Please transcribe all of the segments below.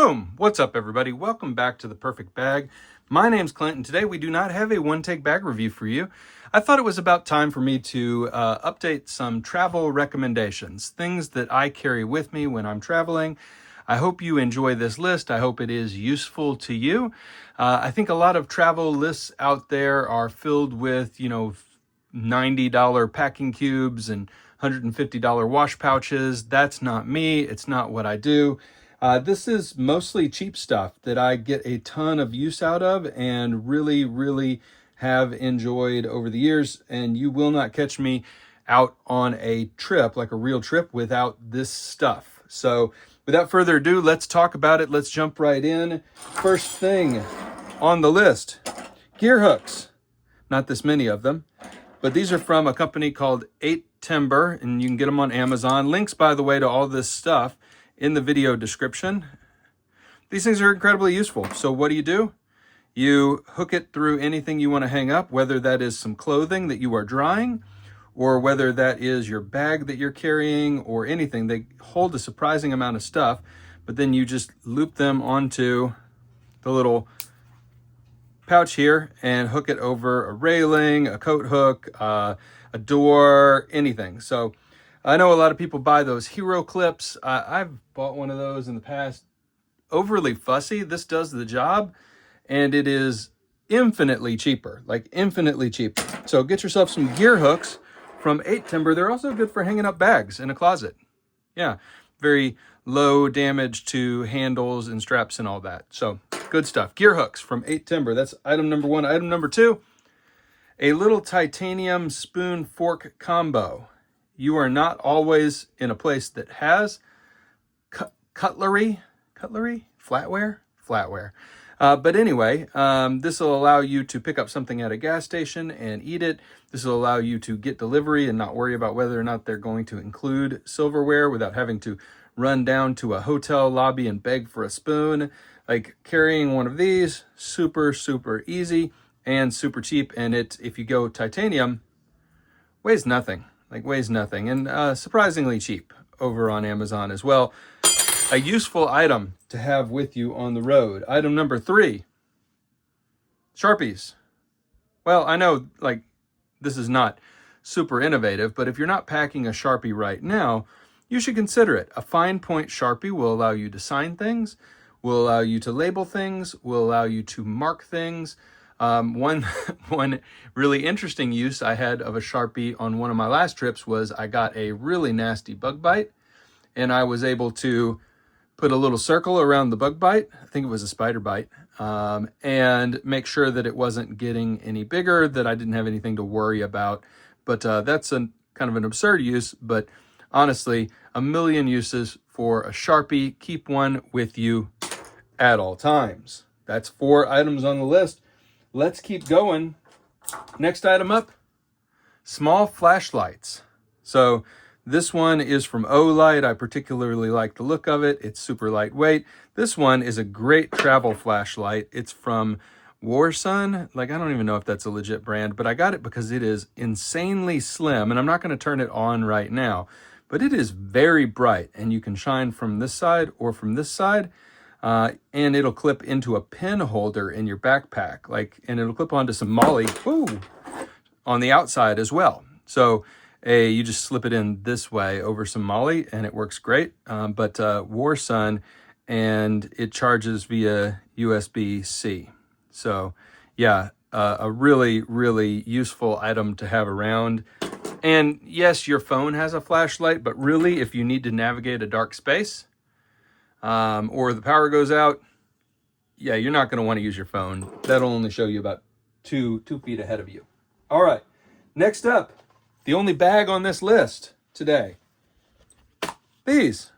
Boom! What's up, everybody? Welcome back to The Perfect Bag. My name's Clint, and today we do not have a one-take bag review for you. I thought it was about time for me to update some travel recommendations, things that I carry with me when I'm traveling. I hope you enjoy this list. I hope it is useful to you. I think a lot of travel lists out there are filled with, $90 packing cubes and $150 wash pouches. That's not me. It's not what I do. This is mostly cheap stuff that I get a ton of use out of and really have enjoyed over the years. And you will not catch me out on a trip, like a real trip, without this stuff. So without further ado, let's talk about it. Let's jump right in. First thing on the list, gear hooks. Not this many of them, but these are from a company called 8 Timber, and you can get them on Amazon. Links, by the way, to all this stuff in the video description. These things are incredibly useful. So what do? You hook it through anything you want to hang up, whether that is some clothing that you are drying, or whether that is your bag that you're carrying, or anything. They hold a surprising amount of stuff, but then you just loop them onto the little pouch here and hook it over a railing, a coat hook, a door, anything. So I know a lot of people buy those hero clips. I've bought one of those in the past. Overly fussy. This does the job, and it is infinitely cheaper, like infinitely cheaper. So get yourself some gear hooks from 8 Timber. They're also good for hanging up bags in a closet. Yeah, very low damage to handles and straps and all that. So good stuff. Gear hooks from 8 Timber. That's item number one. Item number two, a little titanium spoon fork combo. You are not always in a place that has cutlery, flatware. But anyway, this will allow you to pick up something at a gas station and eat it. This will allow you to get delivery and not worry about whether or not they're going to include silverware without having to run down to a hotel lobby and beg for a spoon. Like carrying one of these, super easy and super cheap. And if you go titanium, weighs nothing. And surprisingly cheap over on Amazon as well. A useful item to have with you on the road. Item number three, Sharpies. Well, I know this is not super innovative, but if you're not packing a Sharpie right now, you should consider it. A fine point Sharpie will allow you to sign things, will allow you to label things, will allow you to mark things. One really interesting use I had of a Sharpie on one of my last trips was I got a really nasty bug bite, and I was able to put a little circle around the bug bite. I think it was a spider bite, and make sure that it wasn't getting any bigger, that I didn't have anything to worry about. But that's kind of an absurd use, but honestly, a million uses for a Sharpie. Keep one with you at all times. That's 4 items on the list. Let's keep going. Next item up, small flashlights. So this one is from Olight. I particularly like the look of it. It's super lightweight. This one is a great travel flashlight. It's from Warsun. I don't even know if that's a legit brand, but I got it because it is insanely slim, and I'm not going to turn it on right now, but it is very bright, and you can shine from this side or from this side. And it'll clip into a pen holder in your backpack, and it'll clip onto some MOLLE on the outside as well. So you just slip it in this way over some MOLLE, and it works great. But Warsun, and it charges via USB-C. So yeah, a really useful item to have around. And yes, your phone has a flashlight, but really, if you need to navigate a dark space, or the power goes out, yeah, you're not going to want to use your phone. That'll only show you about 2 feet ahead of you. All right, next up, the only bag on this list today. These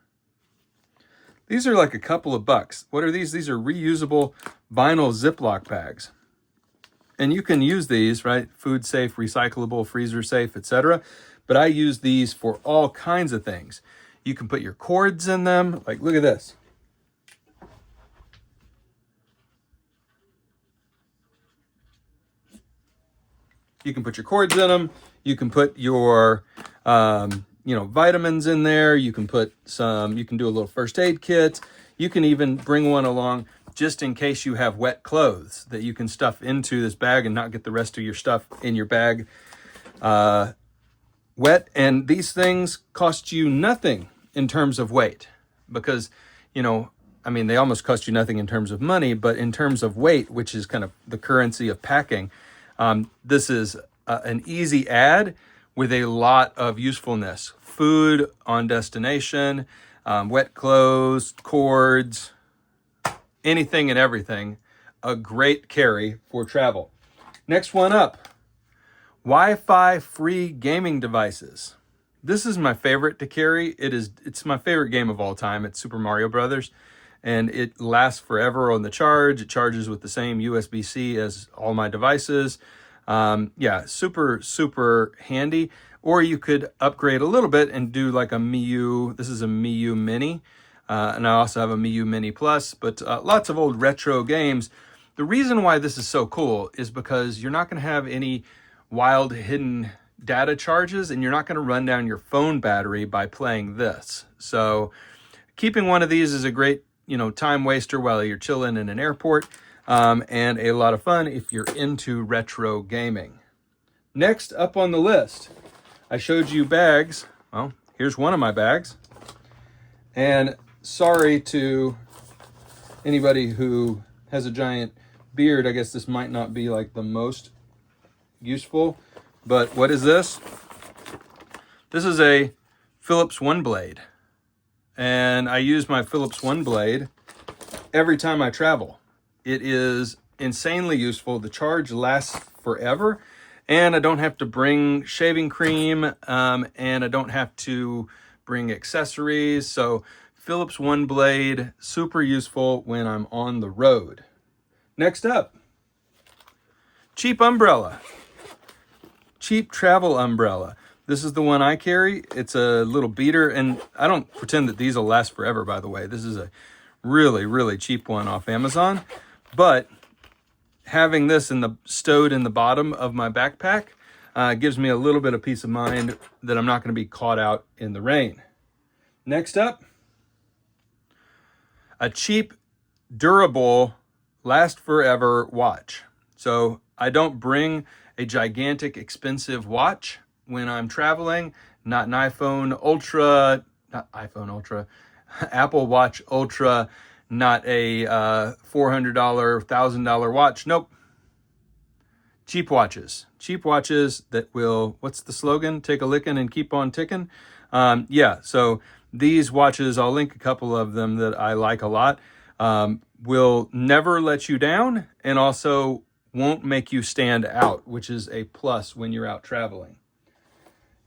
are like a couple of bucks. What are these? These are reusable vinyl Ziploc bags. And you can use these, right? Food safe, recyclable, freezer safe, etc. But I use these for all kinds of things. You can put your cords in them. Look at this. You can put your cords in them. You can put your, vitamins in there. You can put you can do a little first aid kit. You can even bring one along just in case you have wet clothes that you can stuff into this bag and not get the rest of your stuff in your bag wet. And these things cost you nothing in terms of weight because, you know, I mean, they almost cost you nothing in terms of money, but in terms of weight, which is kind of the currency of packing, this is an easy add with a lot of usefulness. Food on destination, wet clothes, cords, anything and everything. A great carry for travel. Next one up, Wi-Fi free gaming devices. This is my favorite to carry. It's my favorite game of all time. It's Super Mario Brothers, and it lasts forever on the charge. It charges with the same USB-C as all my devices. Yeah, super, super handy. Or you could upgrade a little bit and do like a Miu. This is a Miu Mini. And I also have a Miu Mini Plus, but lots of old retro games. The reason why this is so cool is because you're not going to have any wild hidden data charges, and you're not going to run down your phone battery by playing this. So keeping one of these is a great, you know, time waster while you're chilling in an airport, and a lot of fun if you're into retro gaming. Next up on the list, I showed you bags. Well, here's one of my bags. And sorry to anybody who has a giant beard. I guess this might not be like the most useful, but what is this? This is a Philips One Blade. And I use my Philips One Blade every time I travel. It is insanely useful. The charge lasts forever, and I don't have to bring shaving cream, and I don't have to bring accessories. So Philips One Blade, super useful when I'm on the road. Next up, cheap umbrella. Cheap travel umbrella. This is the one I carry. It's a little beater, and I don't pretend that these will last forever, by the way. This is a really, really cheap one off Amazon. But having this stowed in the bottom of my backpack gives me a little bit of peace of mind that I'm not going to be caught out in the rain. Next up, a cheap, durable, last forever watch. So I don't bring a gigantic, expensive watch when I'm traveling. Not an iPhone Ultra, Apple Watch Ultra, not a $400, $1,000 watch. Nope. Cheap watches. Cheap watches that will, what's the slogan? Take a lickin' and keep on ticking. Yeah, so these watches, I'll link a couple of them that I like a lot, will never let you down and also won't make you stand out, which is a plus when you're out traveling.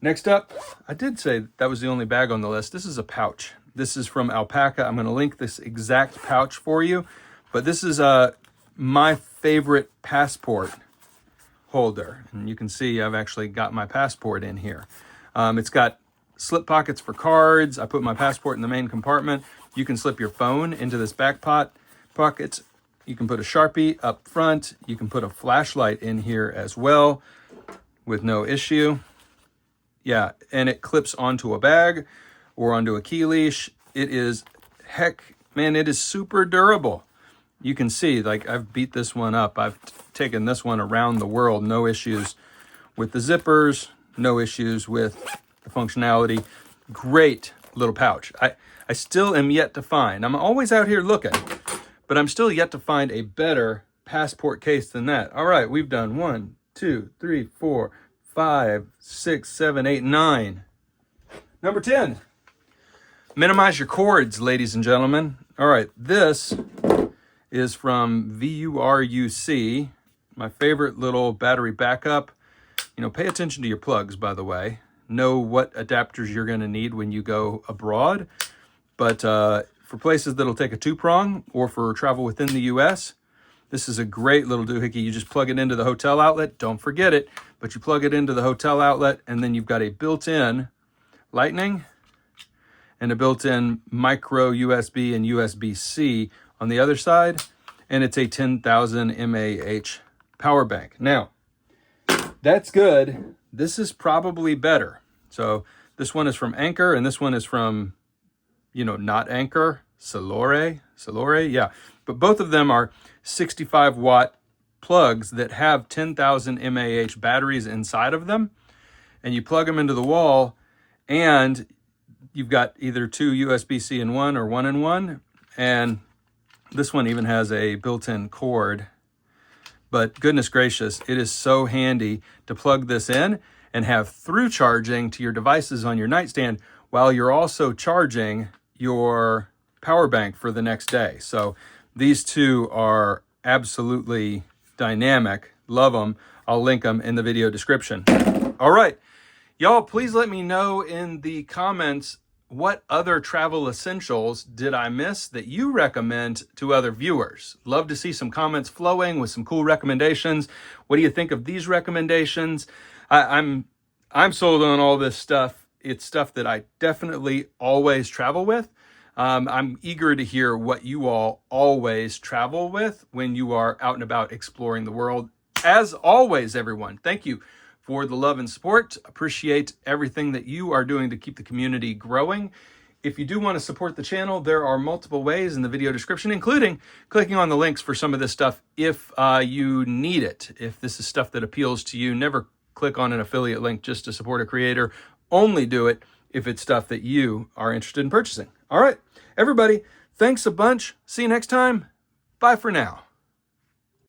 Next up, I did say that was the only bag on the list. This is a pouch. This is from Alpaca. I'm going to link this exact pouch for you, but this is my favorite passport holder. And you can see I've actually got my passport in here. It's got slip pockets for cards. I put my passport in the main compartment. You can slip your phone into this back pockets. You can put a Sharpie up front. You can put a flashlight in here as well with no issue. Yeah, and it clips onto a bag or onto a key leash. It is, it is super durable. You can see, like, I've beat this one up. I've taken this one around the world. No issues with the zippers, no issues with the functionality. Great little pouch. I still am yet to find, I'm always out here looking, but I'm still yet to find a better passport case than that. All right, we've done 1, 2, 3, 4, 5, 6, 7, 8, 9. Number 10, minimize your cords, ladies and gentlemen. All right, this is from VURUC, my favorite little battery backup. You know, pay attention to your plugs, by the way. Know what adapters you're going to need when you go abroad. But for places that'll take a 2-prong or for travel within the U.S., this is a great little doohickey. You just plug it into the hotel outlet. Don't forget it, but you plug it into the hotel outlet, and then you've got a built-in Lightning and a built-in micro USB and USB-C on the other side, and it's a 10,000 mAh power bank. Now, that's good. This is probably better. So this one is from Anchor, and this one is from, not Anchor. Solore, yeah. But both of them are 65-watt plugs that have 10,000 mAh batteries inside of them. And you plug them into the wall, and you've got either two USB-C in one or one in one. And this one even has a built-in cord. But goodness gracious, it is so handy to plug this in and have through charging to your devices on your nightstand while you're also charging your power bank for the next day. So these two are absolutely dynamic. Love them. I'll link them in the video description. All right, y'all, please let me know in the comments what other travel essentials did I miss that you recommend to other viewers. Love to see some comments flowing with some cool recommendations. What do you think of these recommendations? I'm sold on all this stuff. It's stuff that I definitely always travel with. I'm eager to hear what you all always travel with when you are out and about exploring the world. As always, everyone, thank you for the love and support. Appreciate everything that you are doing to keep the community growing. If you do want to support the channel, there are multiple ways in the video description, including clicking on the links for some of this stuff if you need it. If this is stuff that appeals to you, never click on an affiliate link just to support a creator. Only do it if it's stuff that you are interested in purchasing. All right, everybody, thanks a bunch. See you next time. Bye for now.